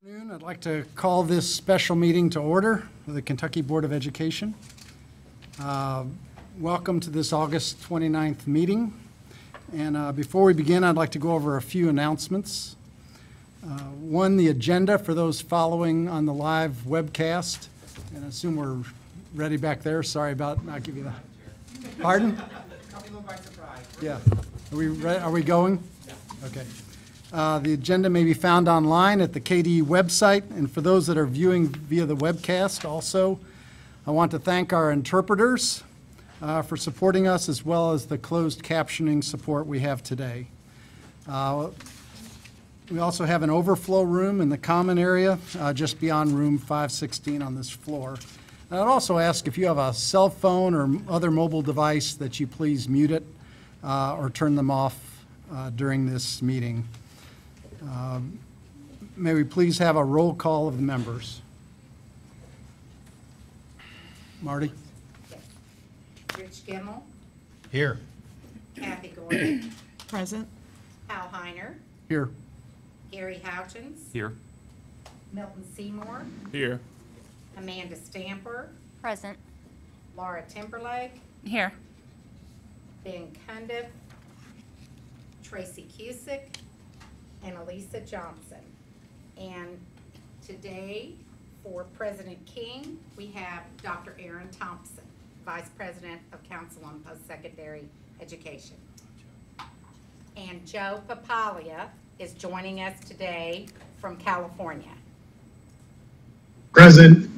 I'd like to call this special meeting to order of the Kentucky Board of Education. Welcome to this August 29th meeting. And before we begin, I'd like to go over a few announcements. One, the agenda for those following on the live webcast. And I assume we're ready back there. Sorry about not giving you that. Pardon? Caught me a little by surprise. Yeah. Are we going? Yeah. Okay. The agenda may be found online at the KDE website, and for those that are viewing via the webcast also, I want to thank our interpreters for supporting us, as well as the closed captioning support we have today. We also have an overflow room in the common area, just beyond room 516 on this floor. And I'd also ask if you have a cell phone or other mobile device that you please mute it or turn them off during this meeting. May we please have a roll call of the members? Marty? Yes. Rich Gimmel, Here. Kathy Gordon, Present. Hal Heiner, Here. Gary Houchins, Here. Milton Seymour, Here. Amanda Stamper, Present. Laura Timberlake, Here. Ben Cundiff, Tracy Cusick, and Elisa Johnson. And today, for President King, we have Dr. Aaron Thompson, Vice President of Council on Post-Secondary Education. And Joe Papalia is joining us today from California. Present.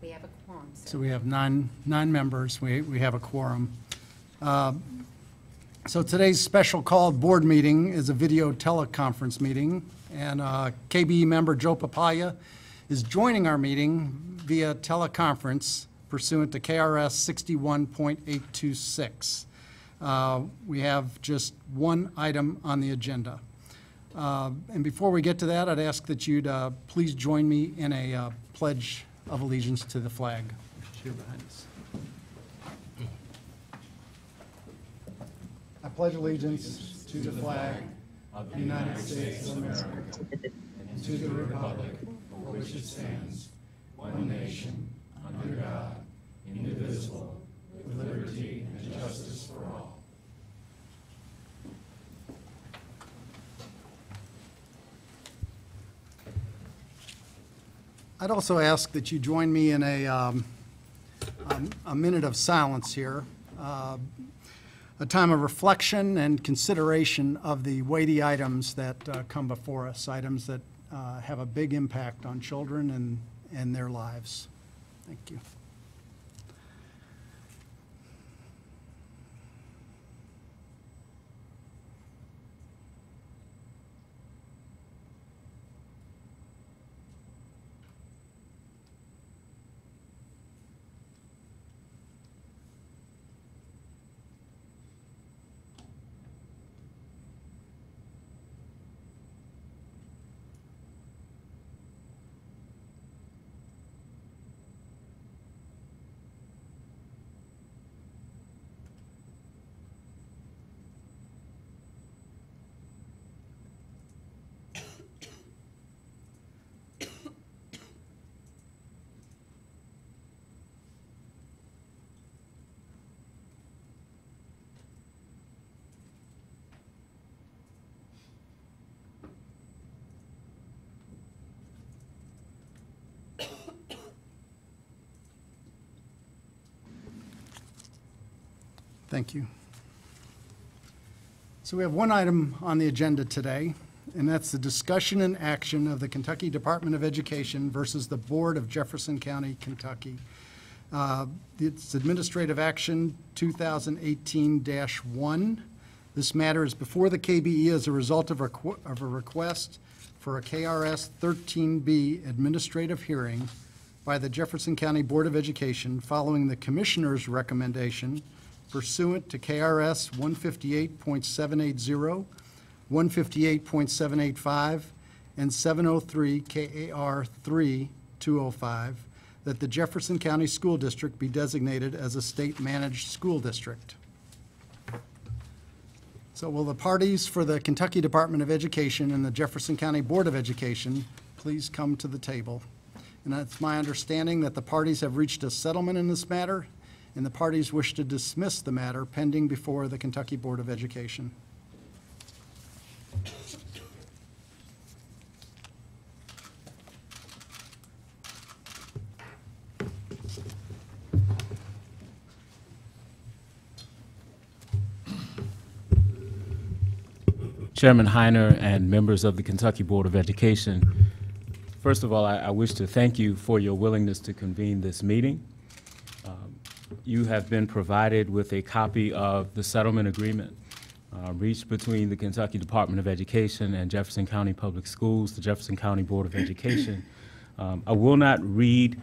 We have a quorum. So we have nine members. We have a quorum. So today's special called board meeting is a video teleconference meeting, and KBE member Joe Papaya is joining our meeting via teleconference pursuant to KRS 61.826. We have just one item on the agenda. And before we get to that, I'd ask that you'd please join me in a pledge of allegiance to the flag here behind us. I pledge allegiance to the flag of the United States of America and to the republic for which it stands, one nation, under God, indivisible, with liberty and justice for all. I'd also ask that you join me in a minute of silence here, a time of reflection and consideration of the weighty items that come before us, items that have a big impact on children and their lives. Thank you. Thank you. So we have one item on the agenda today, and that's the discussion and action of the Kentucky Department of Education versus the Board of Jefferson County, Kentucky. It's Administrative Action 2018-1. This matter is before the KBE as a result of a request for a KRS 13B administrative hearing by the Jefferson County Board of Education following the Commissioner's recommendation pursuant to KRS 158.780, 158.785, and 703 KAR 3 205 that the Jefferson County School District be designated as a state-managed school district. So will the parties for the Kentucky Department of Education and the Jefferson County Board of Education please come to the table? And it's my understanding that the parties have reached a settlement in this matter, and the parties wish to dismiss the matter pending before the Kentucky Board of Education. Chairman Heiner and members of the Kentucky Board of Education, first of all, I wish to thank you for your willingness to convene this meeting. You have been provided with a copy of the settlement agreement reached between the Kentucky Department of Education and Jefferson County Public Schools, the Jefferson County Board of Education. I will not read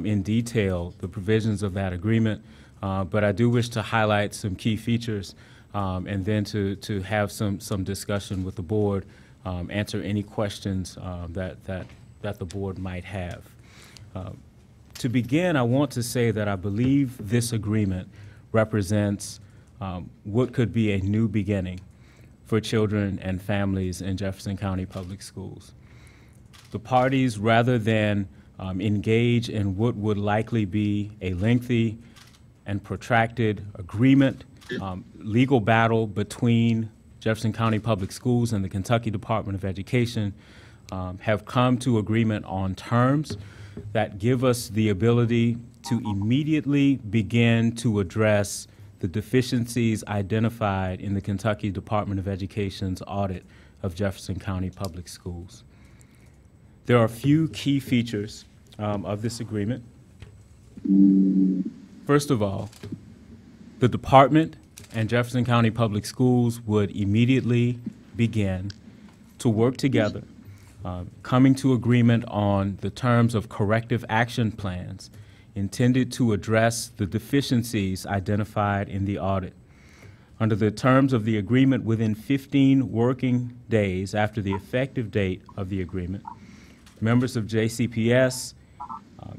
in detail the provisions of that agreement, but I do wish to highlight some key features and then to have some discussion with the board, answer any questions that the board might have. To begin, I want to say that I believe this agreement represents what could be a new beginning for children and families in Jefferson County Public Schools. The parties, rather than engage in what would likely be a lengthy and protracted agreement, legal battle between Jefferson County Public Schools and the Kentucky Department of Education, have come to agreement on terms that give us the ability to immediately begin to address the deficiencies identified in the Kentucky Department of Education's audit of Jefferson County Public Schools. There are a few key features of this agreement. First of all, the department and Jefferson County Public Schools would immediately begin to work together, coming to agreement on the terms of corrective action plans intended to address the deficiencies identified in the audit. Under the terms of the agreement, within 15 working days after the effective date of the agreement, members of JCPS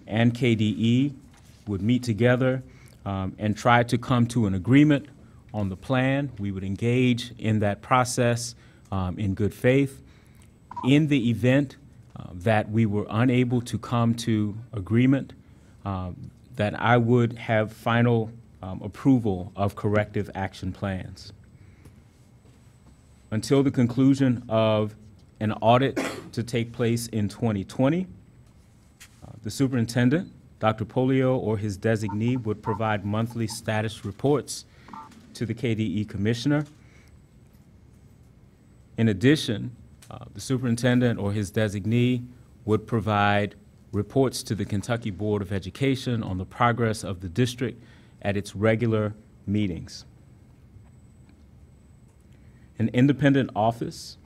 and KDE would meet together and try to come to an agreement on the plan. We would engage in that process in good faith. In the event that we were unable to come to agreement, that I would have final approval of corrective action plans. Until the conclusion of an audit to take place in 2020, the superintendent, Dr. Polio, or his designee would provide monthly status reports to the KDE commissioner. In addition, the superintendent or his designee would provide reports to the Kentucky Board of Education on the progress of the district at its regular meetings. An independent office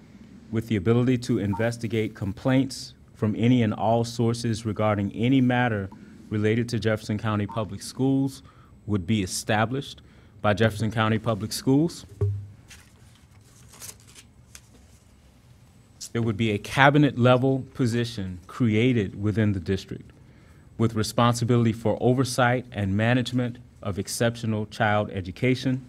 with the ability to investigate complaints from any and all sources regarding any matter related to Jefferson County Public Schools would be established by Jefferson County Public Schools. There would be a cabinet-level position created within the district with responsibility for oversight and management of exceptional child education.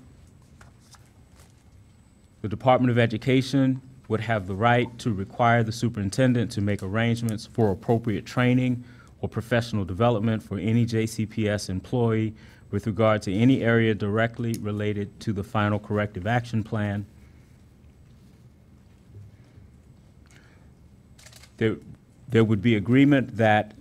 The Department of Education would have the right to require the superintendent to make arrangements for appropriate training or professional development for any JCPS employee with regard to any area directly related to the final corrective action plan. There would be agreement that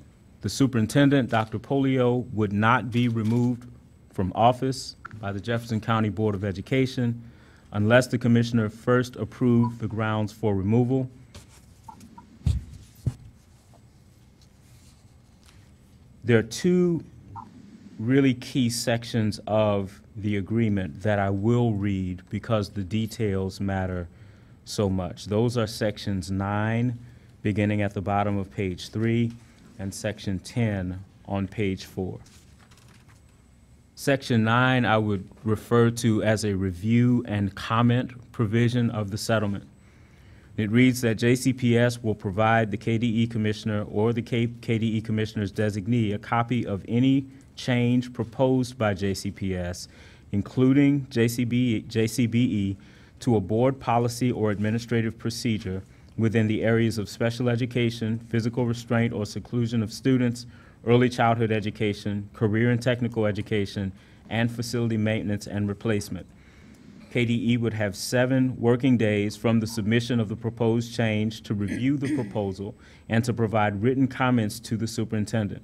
the superintendent, Dr. Polio, would not be removed from office by the Jefferson County Board of Education unless the commissioner first approved the grounds for removal. There are two really key sections of the agreement that I will read because the details matter so much. Those are sections 9, beginning at the bottom of page 3, and section 10 on page 4. Section 9 I would refer to as a review and comment provision of the settlement. It reads that JCPS will provide the KDE Commissioner or the KDE Commissioner's designee a copy of any change proposed by JCPS, including JCBE, to a board policy or administrative procedure within the areas of special education, physical restraint or seclusion of students, early childhood education, career and technical education, and facility maintenance and replacement. KDE would have 7 working days from the submission of the proposed change to review the proposal and to provide written comments to the superintendent.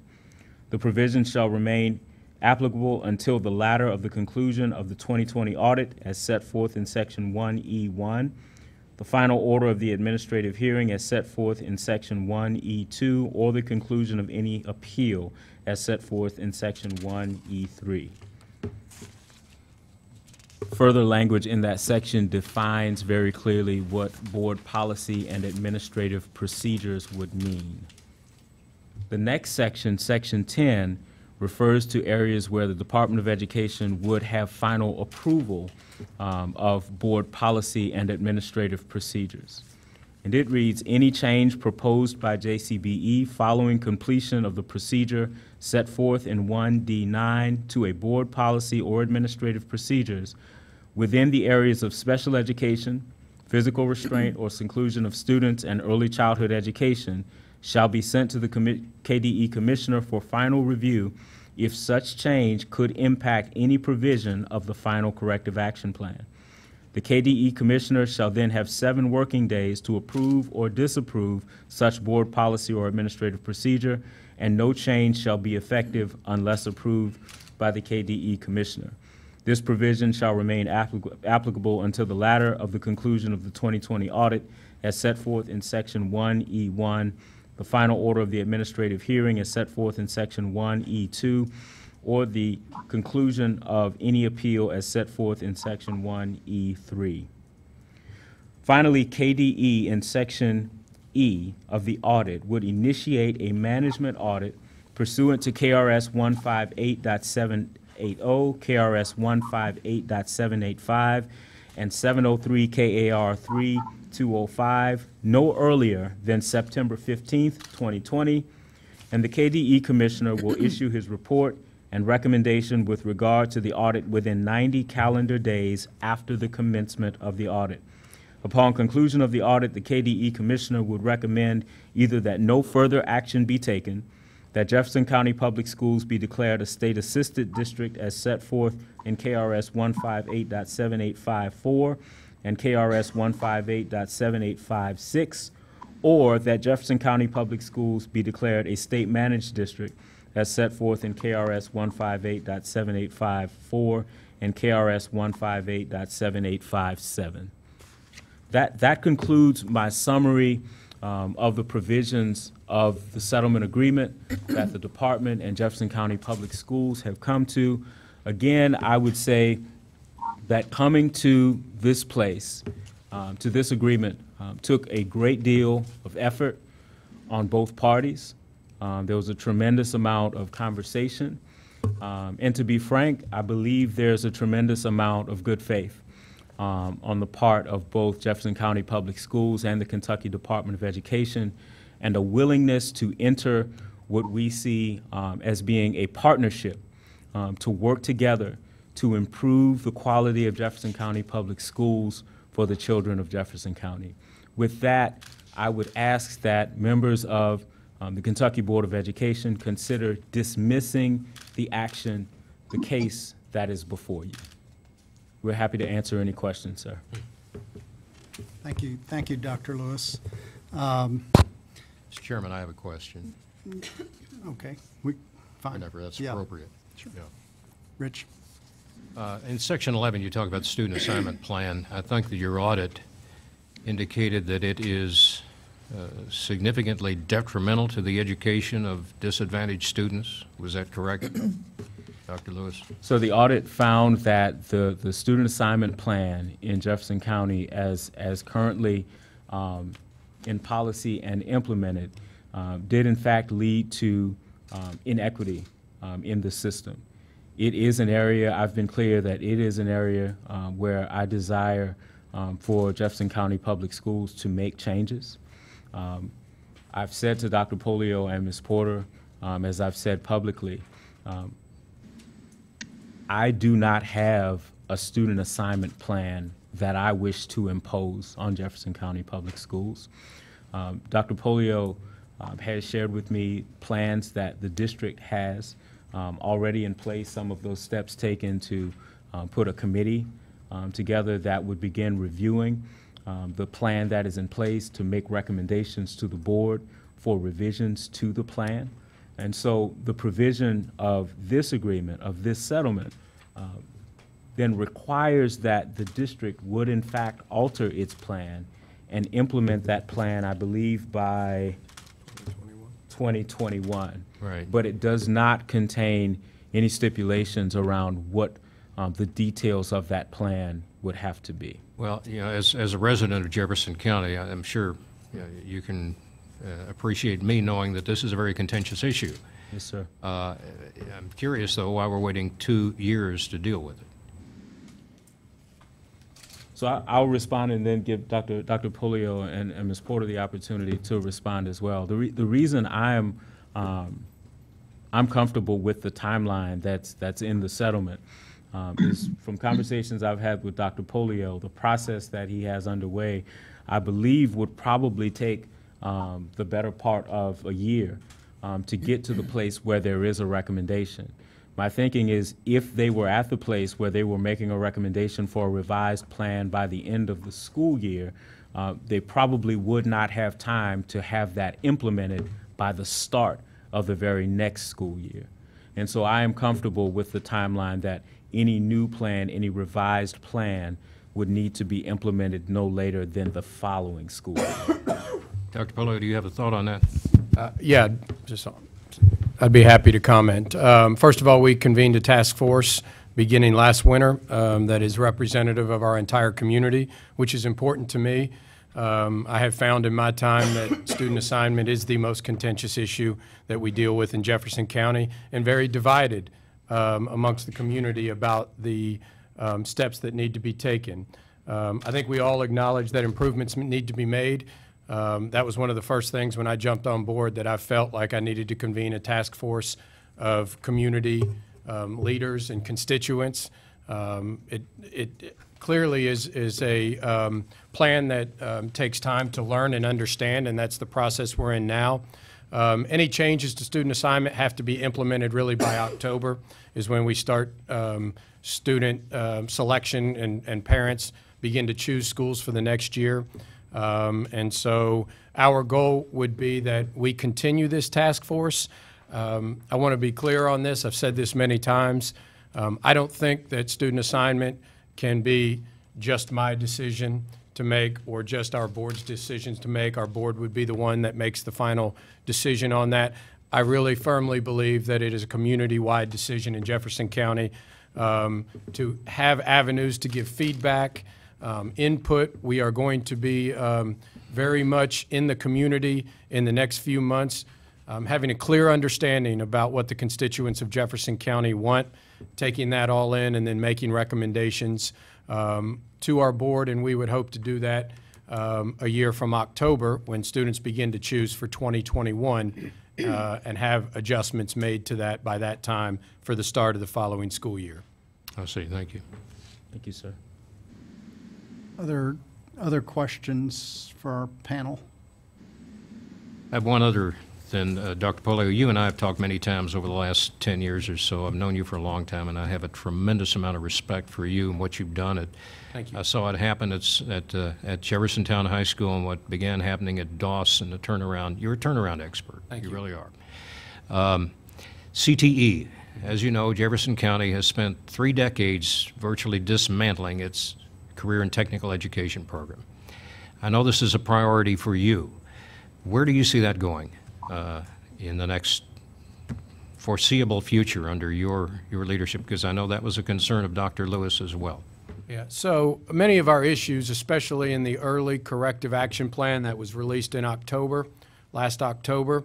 The provision shall remain applicable until the latter of the conclusion of the 2020 audit as set forth in Section 1E1, the final order of the administrative hearing as set forth in Section 1E2, or the conclusion of any appeal as set forth in Section 1E3. Further language in that section defines very clearly what board policy and administrative procedures would mean. The next section, Section 10, refers to areas where the Department of Education would have final approval of board policy and administrative procedures. And it reads, any change proposed by JCBE following completion of the procedure set forth in 1D9 to a board policy or administrative procedures within the areas of special education, physical restraint or seclusion of students, and early childhood education shall be sent to the KDE Commissioner for final review if such change could impact any provision of the final corrective action plan. The KDE Commissioner shall then have 7 working days to approve or disapprove such board policy or administrative procedure, and no change shall be effective unless approved by the KDE Commissioner. This provision shall remain applicable until the latter of the conclusion of the 2020 audit as set forth in Section 1E1, the final order of the administrative hearing as set forth in Section 1E2, or the conclusion of any appeal as set forth in Section 1E3. Finally, KDE in Section E of the audit would initiate a management audit pursuant to KRS 158.780, KRS 158.785, and 703 KAR 3205 no earlier than September 15th, 2020, and the KDE Commissioner will issue his report and recommendation with regard to the audit within 90 calendar days after the commencement of the audit. Upon conclusion of the audit, the KDE Commissioner would recommend either that no further action be taken, that Jefferson County Public Schools be declared a state-assisted district as set forth in KRS 158.7854 and KRS 158.7856, or that Jefferson County Public Schools be declared a state-managed district as set forth in KRS 158.7854 and KRS 158.7857. That concludes my summary of the provisions of the settlement agreement that the department and Jefferson County Public Schools have come to. Again, I would say that coming to this place, to this agreement, took a great deal of effort on both parties. There was a tremendous amount of conversation. And to be frank, I believe there's a tremendous amount of good faith on the part of both Jefferson County Public Schools and the Kentucky Department of Education, and a willingness to enter what we see as being a partnership to work together to improve the quality of Jefferson County Public Schools for the children of Jefferson County. With that, I would ask that members of the Kentucky Board of Education consider dismissing the action, the case that is before you. We're happy to answer any questions, sir. Thank you, Dr. Lewis. Mr. Chairman, I have a question, Okay, fine. whenever that's Yeah. appropriate. Sure. Yeah. Rich? In Section 11, you talk about the student assignment plan. I think that your audit indicated that it is significantly detrimental to the education of disadvantaged students. Was that correct, Dr. Lewis? So the audit found that the student assignment plan in Jefferson County as currently in policy and implemented did in fact lead to inequity in the system. It is an area, I've been clear that it is an area where I desire for Jefferson County Public Schools to make changes. I've said to Dr. Polio and Ms. Porter, as I've said publicly, I do not have a student assignment plan that I wish to impose on Jefferson County Public Schools. Dr. Polio has shared with me plans that the district has already in place, some of those steps taken to put a committee together that would begin reviewing the plan that is in place to make recommendations to the board for revisions to the plan. And so the provision of this agreement, of this settlement, then requires that the district would in fact alter its plan and implement that plan, I believe, by 2021. Right. But it does not contain any stipulations around what the details of that plan would have to be. Well, you know, as a resident of Jefferson County, I'm sure you can appreciate me knowing that this is a very contentious issue. Yes, sir. I'm curious, though, why we're waiting 2 years to deal with it. So I'll respond and then give Dr. Polio and Ms. Porter the opportunity to respond as well. The reason I'm comfortable with the timeline that's in the settlement is from conversations I've had with Dr. Polio, the process that he has underway, I believe would probably take the better part of a year to get to the place where there is a recommendation. My thinking is if they were at the place where they were making a recommendation for a revised plan by the end of the school year, they probably would not have time to have that implemented by the start of the very next school year. And so I am comfortable with the timeline that any new plan, any revised plan would need to be implemented no later than the following school year. Dr. Polio, do you have a thought on that? Yeah, I'd be happy to comment. First of all, we convened a task force beginning last winter that is representative of our entire community, which is important to me. I have found in my time that student assignment is the most contentious issue that we deal with in Jefferson County, and very divided amongst the community about the steps that need to be taken. I think we all acknowledge that improvements need to be made. That was one of the first things when I jumped on board that I felt like I needed to convene a task force of community leaders and constituents. It clearly is a plan that takes time to learn and understand, and that's the process we're in now. Any changes to student assignment have to be implemented really by October is when we start student selection and parents begin to choose schools for the next year. And so our goal would be that we continue this task force. I want to be clear on this. I've said this many times. I don't think that student assignment can be just my decision to make or just our board's decisions to make. Our board would be the one that makes the final decision on that. I really firmly believe that it is a community-wide decision in Jefferson County to have avenues to give feedback, input. We are going to be very much in the community in the next few months, having a clear understanding about what the constituents of Jefferson County want, taking that all in, and then making recommendations to our board, and we would hope to do that a year from October when students begin to choose for 2021 and have adjustments made to that by that time for the start of the following school year. I see. Thank you. Thank you, sir. Other questions for our panel? I have one other thing, Dr. Polio. You and I have talked many times over the last 10 years or so. I've known you for a long time, and I have a tremendous amount of respect for you and what you've done. Thank you. I saw it happen at Jeffersontown High School and what began happening at Doss and the turnaround. You're a turnaround expert. Thank you. You really are. CTE. As you know, Jefferson County has spent 3 decades virtually dismantling its career and technical education program. I know this is a priority for you. Where do you see that going in the next foreseeable future under your leadership? Because I know that was a concern of Dr. Lewis as well. Yeah, so many of our issues, especially in the early corrective action plan that was released in October, last October,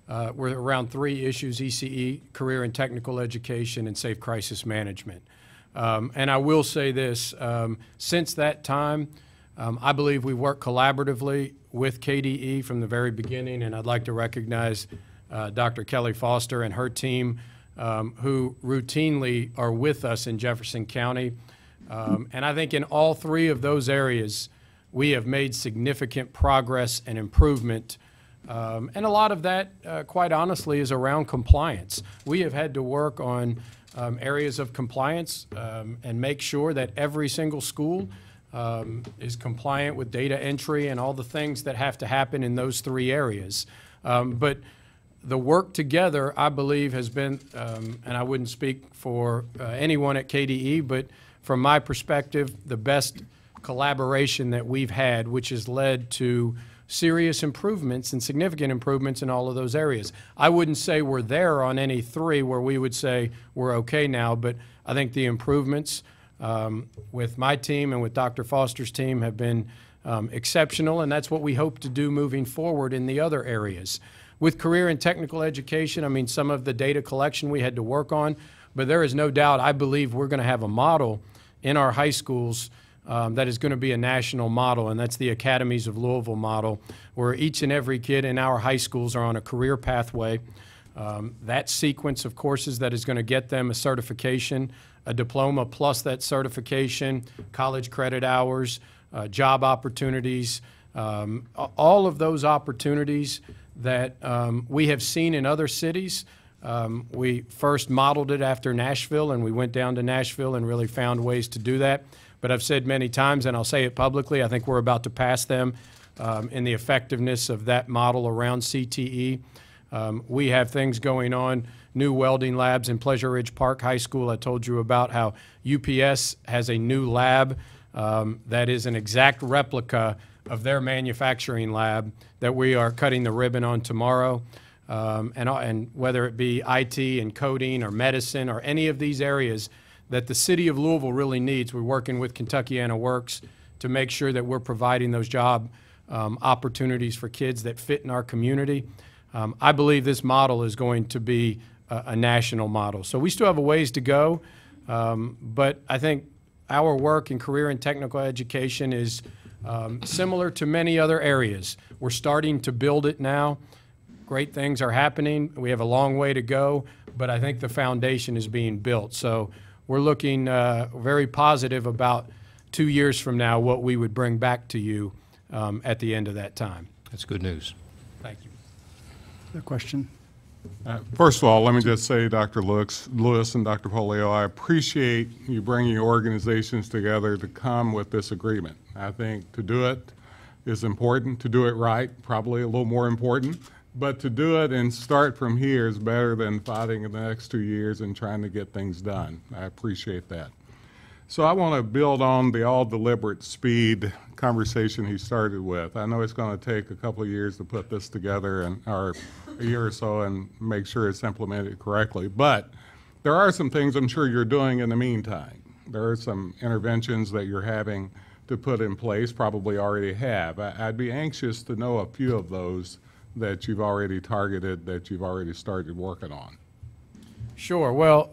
were around 3 issues: ECE, career and technical education, and safe crisis management. And I will say this, since that time, I believe we work collaboratively with KDE from the very beginning, and I'd like to recognize Dr. Kelly Foster and her team who routinely are with us in Jefferson County. And I think in all three of those areas, we have made significant progress and improvement. And a lot of that, quite honestly, is around compliance. We have had to work on areas of compliance and make sure that every single school is compliant with data entry and all the things that have to happen in those three areas. But the work together, I believe, has been, and I wouldn't speak for anyone at KDE, but from my perspective, the best collaboration that we've had, which has led to serious improvements and significant improvements in all of those areas. I wouldn't say we're there on any three where we would say we're okay now, but I think the improvements with my team and with Dr. Foster's team have been exceptional, and that's what we hope to do moving forward in the other areas. With career and technical education, I mean, some of the data collection we had to work on, but there is no doubt, I believe we're going to have a model in our high schools that is going to be a national model, and that's the Academies of Louisville model, where each and every kid in our high schools are on a career pathway. That sequence of courses that is going to get them a certification, a diploma plus that certification, college credit hours, job opportunities, all of those opportunities that we have seen in other cities. We first modeled it after Nashville, and we went down to Nashville and really found ways to do that. But I've said many times, and I'll say it publicly, I think we're about to pass them in the effectiveness of that model around CTE. We have things going on, new welding labs in Pleasure Ridge Park High School. I told you about how UPS has a new lab that is an exact replica of their manufacturing lab that we are cutting the ribbon on tomorrow. And whether it be IT and coding or medicine or any of these areas that the city of Louisville really needs, we're working with Kentuckiana Works to make sure that we're providing those job opportunities for kids that fit in our community. I believe this model is going to be a national model. So we still have a ways to go, but I think our work in career and technical education is similar to many other areas. We're starting to build it now. Great things are happening. We have a long way to go, but I think the foundation is being built. So we're looking very positive about 2 years from now what we would bring back to you at the end of that time. That's good news. Thank you. A question? First of all, let me just say, Dr. Lewis and Dr. Polio, I appreciate you bringing organizations together to come with this agreement. I think to do it is important. To do it right, probably a little more important. But to do it and start from here is better than fighting in the next 2 years and trying to get things done. I appreciate that. So I want to build on the all deliberate speed conversation he started with. I know it's going to take a couple of years to put this together, or a year or so, and make sure it's implemented correctly. But there are some things I'm sure you're doing in the meantime. There are some interventions that you're having to put in place, probably already have. I'd be anxious to know a few of those that you've already targeted, that you've already started working on. Sure. Well,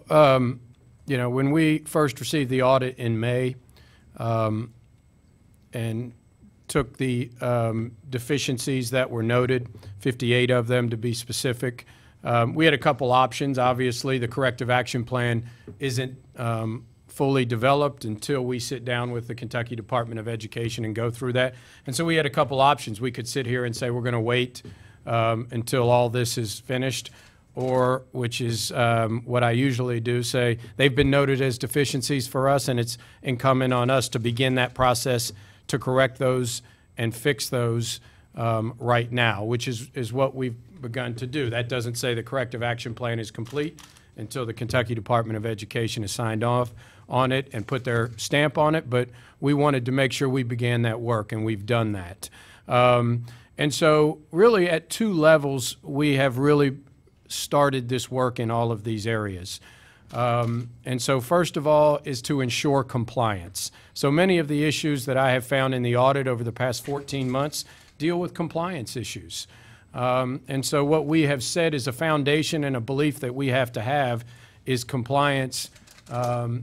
you know, when we first received the audit in May and took the deficiencies that were noted, 58 of them to be specific, we had a couple options. Obviously, the corrective action plan isn't fully developed until we sit down with the Kentucky Department of Education and go through that. And so we had a couple options. We could sit here and say we're going to wait until all this is finished, or, which is what I usually do, say they've been noted as deficiencies for us, and it's incumbent on us to begin that process to correct those and fix those right now, which is what we've begun to do. That doesn't say the corrective action plan is complete until the Kentucky Department of Education has signed off on it and put their stamp on it, but we wanted to make sure we began that work, and we've done that. And so really at two levels, we have really started this work in all of these areas. And so first of all is to ensure compliance. So many of the issues that I have found in the audit over the past 14 months deal with compliance issues. And so what we have said is a foundation and a belief that we have to have is compliance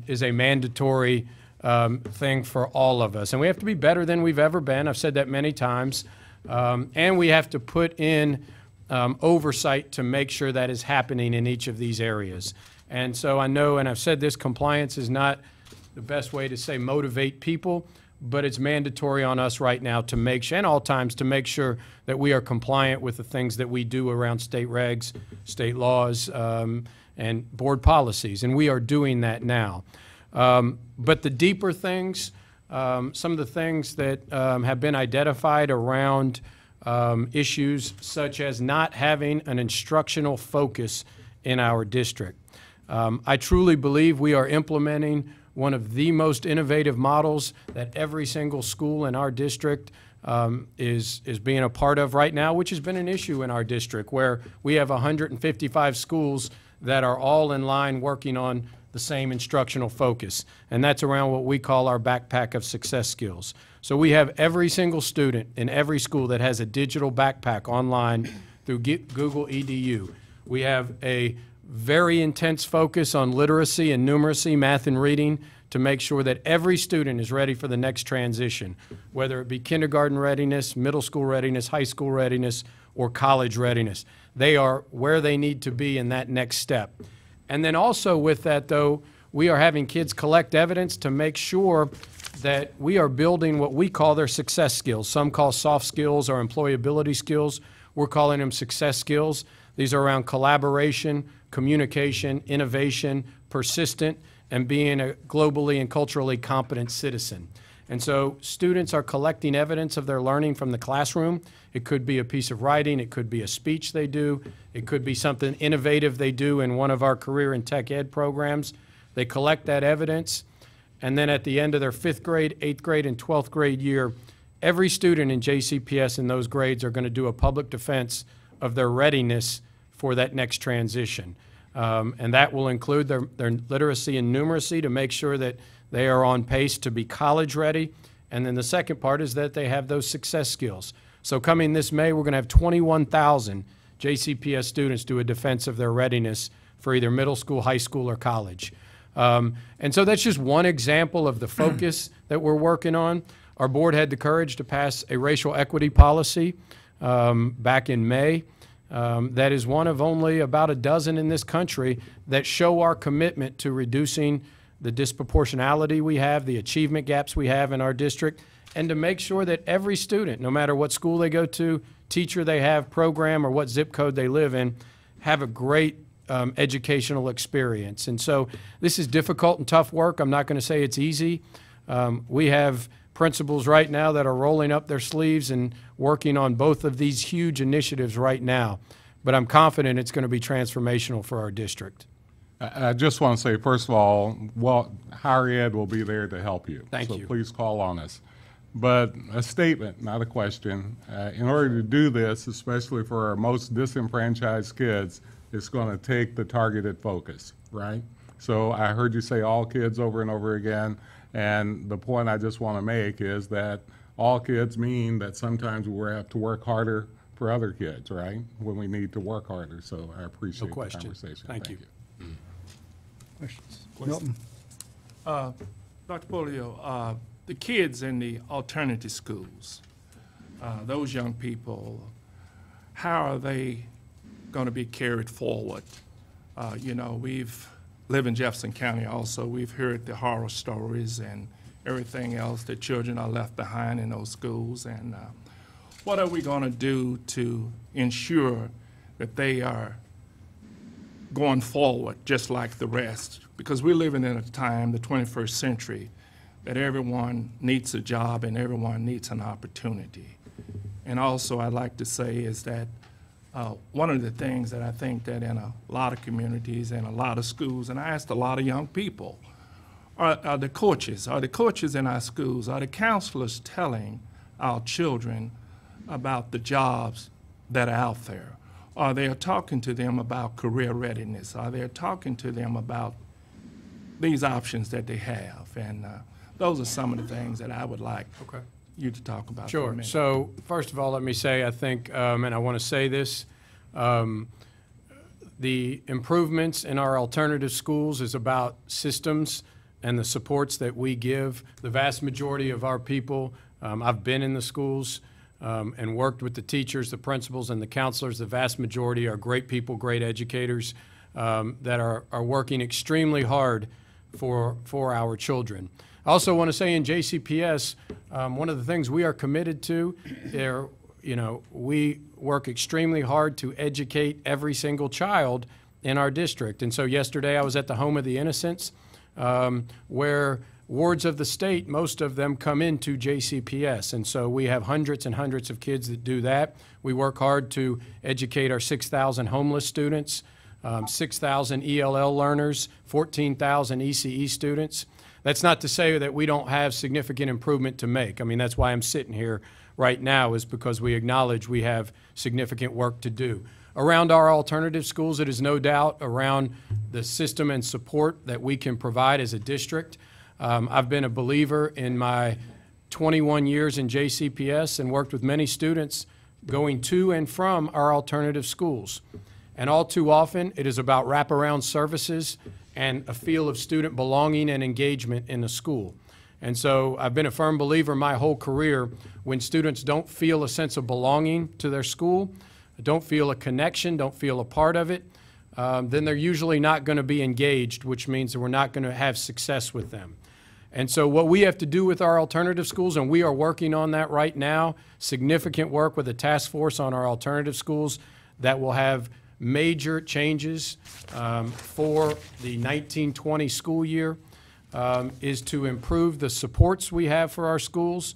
is a mandatory thing for all of us. And we have to be better than we've ever been. I've said that many times. And we have to put in oversight to make sure that is happening in each of these areas. And so I know, and I've said this, compliance is not the best way to say motivate people, but it's mandatory on us right now to make sure, and all times, to make sure that we are compliant with the things that we do around state regs, state laws, and board policies, and we are doing that now. But the deeper things, some of the things that have been identified around issues such as not having an instructional focus in our district. I truly believe we are implementing one of the most innovative models that every single school in our district is being a part of right now, which has been an issue in our district, where we have 155 schools that are all in line working on the same instructional focus, and that's around what we call our backpack of success skills. So we have every single student in every school that has a digital backpack online through Google EDU. We have a very intense focus on literacy and numeracy, math and reading, to make sure that every student is ready for the next transition, whether it be kindergarten readiness, middle school readiness, high school readiness, or college readiness. They are where they need to be in that next step. And then also with that, though, we are having kids collect evidence to make sure that we are building what we call their success skills. Some call soft skills or employability skills. We're calling them success skills. These are around collaboration, communication, innovation, persistent, and being a globally and culturally competent citizen. And so students are collecting evidence of their learning from the classroom. It could be a piece of writing, it could be a speech they do, it could be something innovative they do in one of our career and tech ed programs. They collect that evidence, and then at the end of their 5th grade, 8th grade, and 12th grade year, every student in JCPS in those grades are going to do a public defense of their readiness for that next transition. And that will include their literacy and numeracy to make sure that they are on pace to be college ready. And then the second part is that they have those success skills. So coming this May, we're going to have 21,000 JCPS students do a defense of their readiness for either middle school, high school, or college. And so that's just one example of the focus that we're working on. Our board had the courage to pass a racial equity policy back in May. That is one of only about a dozen in this country that show our commitment to reducing the disproportionality we have, the achievement gaps we have in our district, and to make sure that every student, no matter what school they go to, teacher they have, program, or what zip code they live in, have a great educational experience. And so this is difficult and tough work. I'm not going to say it's easy. We have principals right now that are rolling up their sleeves and working on both of these huge initiatives right now. But I'm confident it's going to be transformational for our district. I just want to say, first of all, higher ed will be there to help you. Thank you. So please call on us. But a statement, not a question. In order to do this, especially for our most disenfranchised kids, it's going to take the targeted focus, right? So I heard you say all kids over and over again. And the point I just want to make is that all kids mean that sometimes we have to work harder for other kids, right? When we need to work harder. So I appreciate the conversation. Thank you. Questions? Milton? Dr. Polio, the kids in the alternative schools, those young people, how are they going to be carried forward? You know, we've lived in Jefferson County also. We've heard the horror stories and everything else. The children are left behind in those schools. And what are we going to do to ensure that they are going forward just like the rest? Because we're living in a time, the 21st century, that everyone needs a job and everyone needs an opportunity. And also I'd like to say is that one of the things that I think that in a lot of communities and a lot of schools, and I asked a lot of young people, are the coaches in our schools, are the counselors telling our children about the jobs that are out there? Are they talking to them about career readiness? Are they talking to them about these options that they have? And those are some of the things that I would like you to talk about. For a Sure. minute. So first of all, let me say, I think, and I want to say this, the improvements in our alternative schools is about systems and the supports that we give. The vast majority of our people, I've been in the schools and worked with the teachers, the principals, and the counselors. The vast majority are great people, great educators that are working extremely hard for our children. I also want to say in JCPS, one of the things we are committed to, we work extremely hard to educate every single child in our district. And so yesterday I was at the Home of the Innocents, where wards of the state, most of them come into JCPS. And so we have hundreds and hundreds of kids that do that. We work hard to educate our 6,000 homeless students, 6,000 ELL learners, 14,000 ECE students. That's not to say that we don't have significant improvement to make. I mean, that's why I'm sitting here right now, is because we acknowledge we have significant work to do. Around our alternative schools, it is no doubt around the system and support that we can provide as a district. I've been a believer in my 21 years in JCPS and worked with many students going to and from our alternative schools. And all too often, it is about wraparound services and a feel of student belonging and engagement in the school. And so I've been a firm believer my whole career, when students don't feel a sense of belonging to their school, don't feel a connection, don't feel a part of it, then they're usually not going to be engaged, which means that we're not going to have success with them. And so what we have to do with our alternative schools, and we are working on that right now, significant work with a task force on our alternative schools that will have major changes for the 1920 school year, is to improve the supports we have for our schools,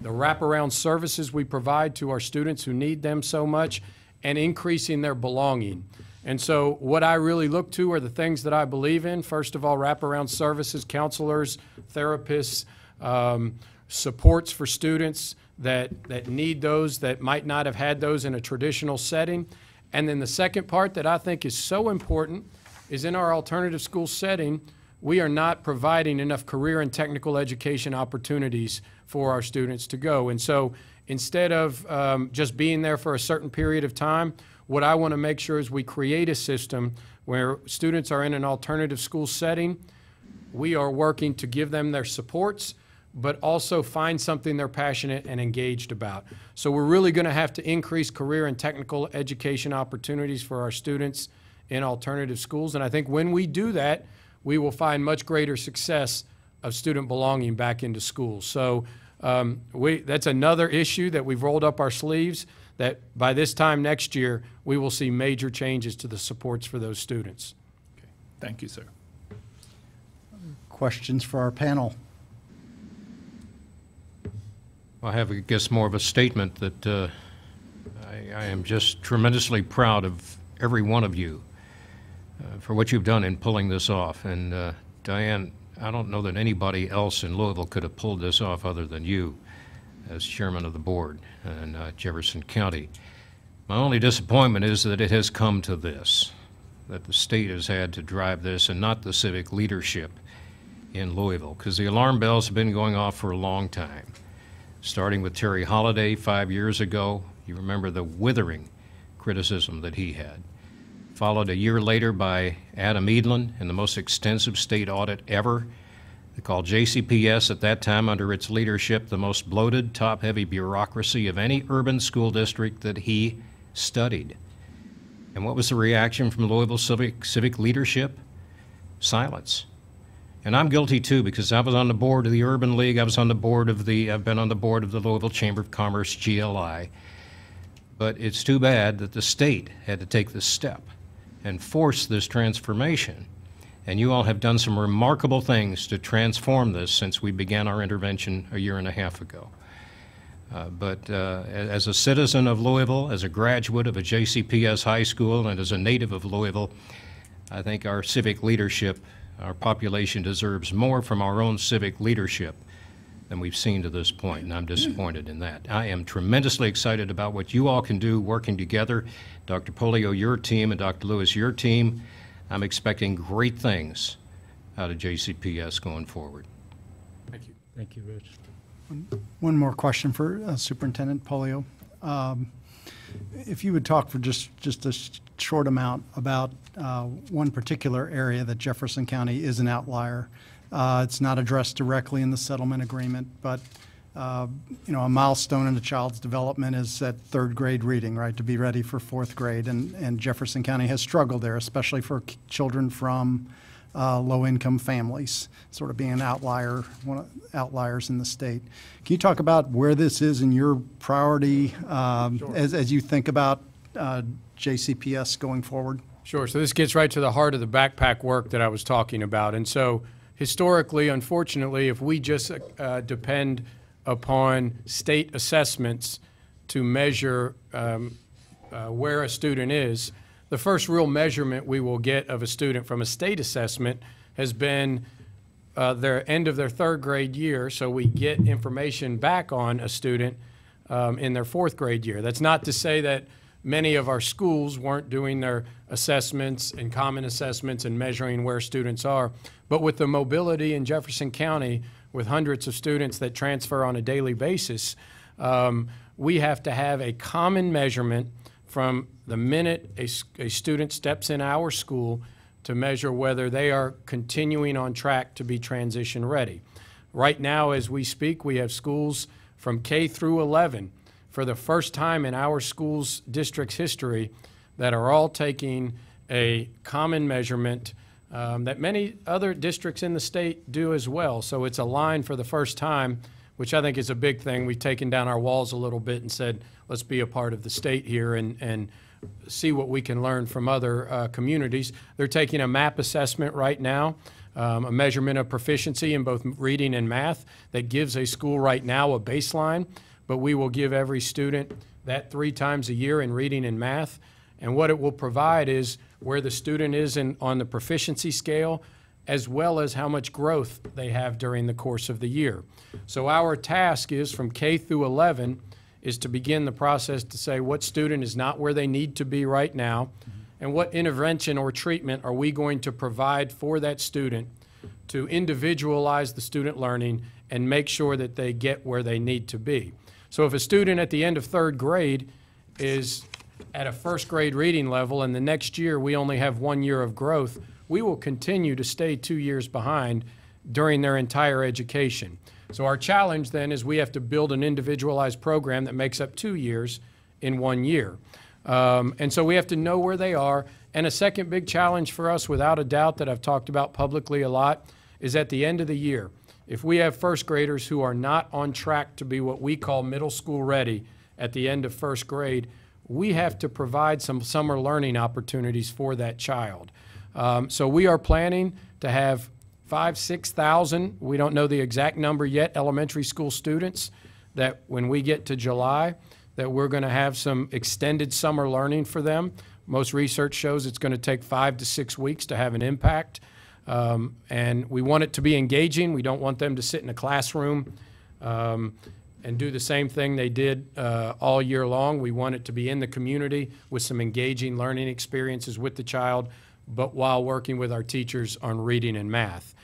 the wraparound services we provide to our students who need them so much, and increasing their belonging. And so what I really look to are the things that I believe in. First of all, wraparound services, counselors, therapists, supports for students that need those, that might not have had those in a traditional setting. And then the second part that I think is so important is in our alternative school setting, we are not providing enough career and technical education opportunities for our students to go. And so instead of just being there for a certain period of time, what I want to make sure is we create a system where students are in an alternative school setting. We are working to give them their supports, but also find something they're passionate and engaged about. So we're really going to have to increase career and technical education opportunities for our students in alternative schools. And I think when we do that, we will find much greater success of student belonging back into schools. So that's another issue that we've rolled up our sleeves, that by this time next year, we will see major changes to the supports for those students. Okay. Thank you, sir. Questions for our panel? I have, I guess, more of a statement that I am just tremendously proud of every one of you for what you've done in pulling this off. And Diane, I don't know that anybody else in Louisville could have pulled this off other than you as chairman of the board in Jefferson County. My only disappointment is that it has come to this, that the state has had to drive this and not the civic leadership in Louisville, because the alarm bells have been going off for a long time. Starting with Terry Holliday 5 years ago, you remember the withering criticism that he had. Followed a year later by Adam Edlin in the most extensive state audit ever. They called JCPS at that time, under its leadership, the most bloated, top-heavy bureaucracy of any urban school district that he studied. And what was the reaction from Louisville civic leadership? Silence. And I'm guilty too, because I was on the board of the Urban League. I've been on the board of the Louisville Chamber of Commerce, GLI. But it's too bad that the state had to take this step and force this transformation. And you all have done some remarkable things to transform this since we began our intervention a year and a half ago. But as a citizen of Louisville, as a graduate of a JCPS high school, and as a native of Louisville, I think our civic leadership, our population deserves more from our own civic leadership than we've seen to this point, and I'm disappointed in that. I am tremendously excited about what you all can do working together. Dr. Polio, your team, and Dr. Lewis, your team. I'm expecting great things out of JCPS going forward. Thank you. Thank you, Rich. One more question for Superintendent Polio. If you would talk for just a short amount about one particular area that Jefferson County is an outlier, It's not addressed directly in the settlement agreement, but, you know, a milestone in a child's development is that third grade reading, right, to be ready for fourth grade. And Jefferson County has struggled there, especially for children from low-income families, sort of being an outlier, one of the outliers in the state. Can you talk about where this is in your priority as you think about JCPS going forward? Sure. So this gets right to the heart of the backpack work that I was talking about. And so historically, unfortunately, if we just depend upon state assessments to measure where a student is, the first real measurement we will get of a student from a state assessment has been their end of their third grade year. So we get information back on a student in their fourth grade year. That's not to say that many of our schools weren't doing their assessments and common assessments and measuring where students are. But with the mobility in Jefferson County, with hundreds of students that transfer on a daily basis, we have to have a common measurement from the minute a student steps in our school to measure whether they are continuing on track to be transition ready. Right now, as we speak, we have schools from K through 11 for the first time in our school's district's history that are all taking a common measurement that many other districts in the state do as well. So it's aligned for the first time, which I think is a big thing. We've taken down our walls a little bit and said, let's be a part of the state here and see what we can learn from other communities. They're taking a MAP assessment right now, a measurement of proficiency in both reading and math that gives a school right now a baseline, but we will give every student that 3 times a year in reading and math. And what it will provide is where the student is on the proficiency scale, as well as how much growth they have during the course of the year. So our task is from K through 11 is to begin the process to say what student is not where they need to be right now, and what intervention or treatment are we going to provide for that student to individualize the student learning and make sure that they get where they need to be. So if a student at the end of third grade is at a first grade reading level and the next year we only have 1 year of growth, we will continue to stay 2 years behind during their entire education. So our challenge then is we have to build an individualized program that makes up 2 years in 1 year. And so we have to know where they are. And a second big challenge for us, without a doubt, that I've talked about publicly a lot, is at the end of the year. If we have first graders who are not on track to be what we call middle school ready at the end of first grade, we have to provide some summer learning opportunities for that child. So we are planning to have 5,000, 6,000, we don't know the exact number yet, elementary school students that when we get to July, that we're going to have some extended summer learning for them. Most research shows it's going to take 5 to 6 weeks to have an impact. And we want it to be engaging. We don't want them to sit in a classroom and do the same thing they did all year long. We want it to be in the community with some engaging learning experiences with the child, but while working with our teachers on reading and math.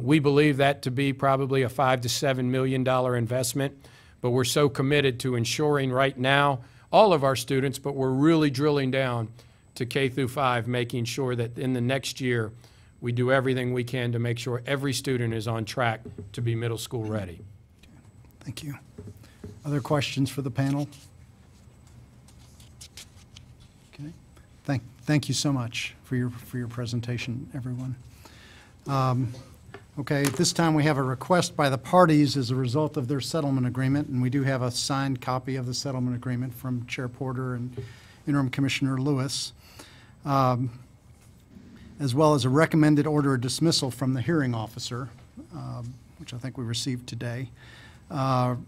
We believe that to be probably a $5 to $7 million investment, but we're so committed to ensuring right now all of our students, but we're really drilling down to K through 5, making sure that in the next year we do everything we can to make sure every student is on track to be middle school ready. Thank you. Other questions for the panel? Okay. Thank you so much for your presentation, everyone. Okay, at this time we have a request by the parties as a result of their settlement agreement, and we do have a signed copy of the settlement agreement from Chair Porter and Interim Commissioner Lewis, as well as a recommended order of dismissal from the hearing officer, which I think we received today. A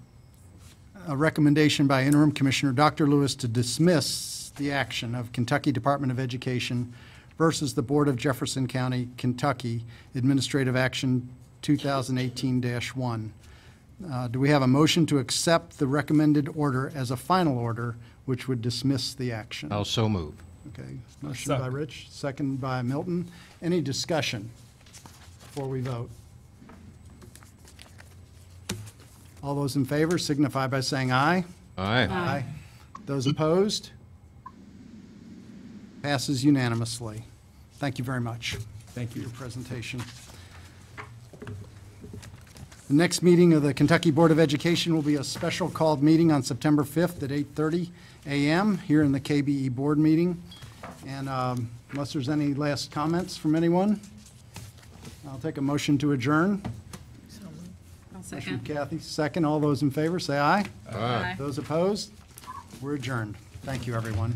recommendation by Interim Commissioner Dr. Lewis to dismiss the action of Kentucky Department of Education versus the Board of Jefferson County, Kentucky, Administrative Action 2018-1. Do we have a motion to accept the recommended order as a final order, which would dismiss the action? I'll so move. Okay, motion by Rich, second by Milton. Any discussion before we vote? All those in favor signify by saying aye. Aye. Aye. Those opposed? Passes unanimously. Thank you very much. Thank For you. your presentation. The next meeting of the Kentucky Board of Education will be a special called meeting on September 5th at 8:30 a.m. here in the KBE Board meeting. And unless there's any last comments from anyone, I'll take a motion to adjourn. I'll Motion second. Kathy, second. All those in favor, say aye. Aye. Those opposed? We're adjourned. Thank you, everyone.